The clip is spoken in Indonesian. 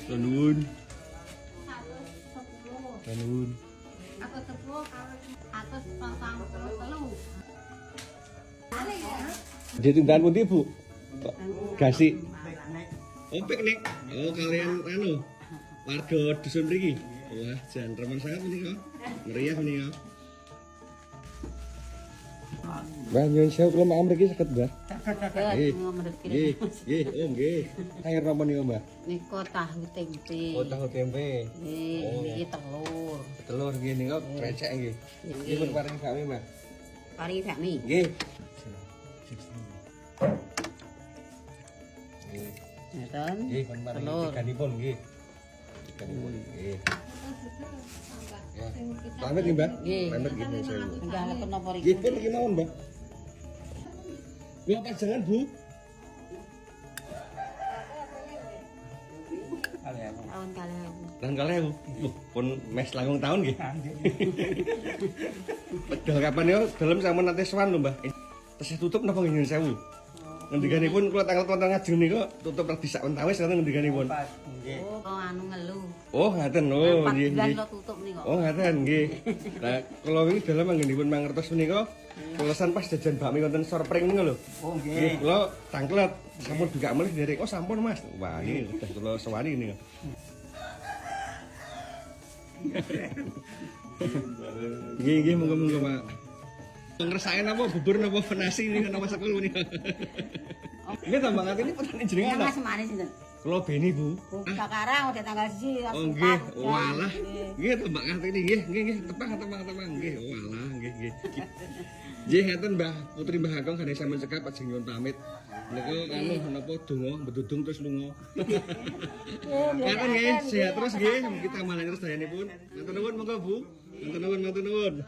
Nuwun. Nuwun. Aku 10 atus 43. Jadi tindakan pundi, Bu? Gasik. Oh, piknik. Oh, kalian anu warga dusun mriki. Wah, jan remen sangat menika. Meriah menika. Mbah nyuwun sewu kula mak mriki saged, Mbah. Nggih, nggih, oh nggih. Air napa niku, Mbah? Niko tahu tempe. Oh, tahu tempe. Niki telur. Telur nggih niku krecek nggih. Nggih pun paring bakmi, Mbah. Paringi bakmi. Nggih. Ngeten. Nggih, pun paring tiganipun nggih. Tiganipun nggih. Ya. Pamit nggih, Mbah. Pamit nggih nyuwun sewu. Enggak ngeten napa Nggih, riku. pun iki mawon, Mbah. Nggih, pajangan, Bu. Tahun kalian. Tahun kalih, pun mes langkung tahun nggih. Pedal kapan yo dalem sampun nate sowan lho, Mbah. Tesih tutup napa nggih nyuwun sewu? Ngendikanipun kula tanggal konten ngajeng niku tutup radi sak wentawis ngoten ngendikanipun. Oh, anu ngeluh. Oh, ngaten. Oh, 4 nggih bulan nggih. lo tutup nih kok. Oh, ngaten nggih. Lah kula wingi dalem anggenipun mangertos menika kulesan pas jajan bakmi wonten Sorpring niku lho. Oh Nggih, nggih. kula tangklet sampun buka melih derek. Oh, sampun Mas. Wah, ini udah kula sewani niku. Nggih, nggih, monggo-monggo, Pak. Ngresake napa bubur napa nasi niku napa sekul menika. Nggih, tambah ngati ini petani jenengan. Mas manis sinten? Kula Beni, Bu. Sekarang udah tanggal 1. Oh nggih, walah. Nggih tembak ngati ini nggih, nggih, tepang nggih. Walah, nggih, nggih. Nggih ngaten Mbah Putri Mbah Agong gane sampeyan cekap ajeng nyuwun pamit. Niku anu napa donga bedudung terus lunga. Ngaten nggih, sehat terus nggih. Kita malah terus dayanipun. Matur nuwun monggo Bu. Matur nuwun.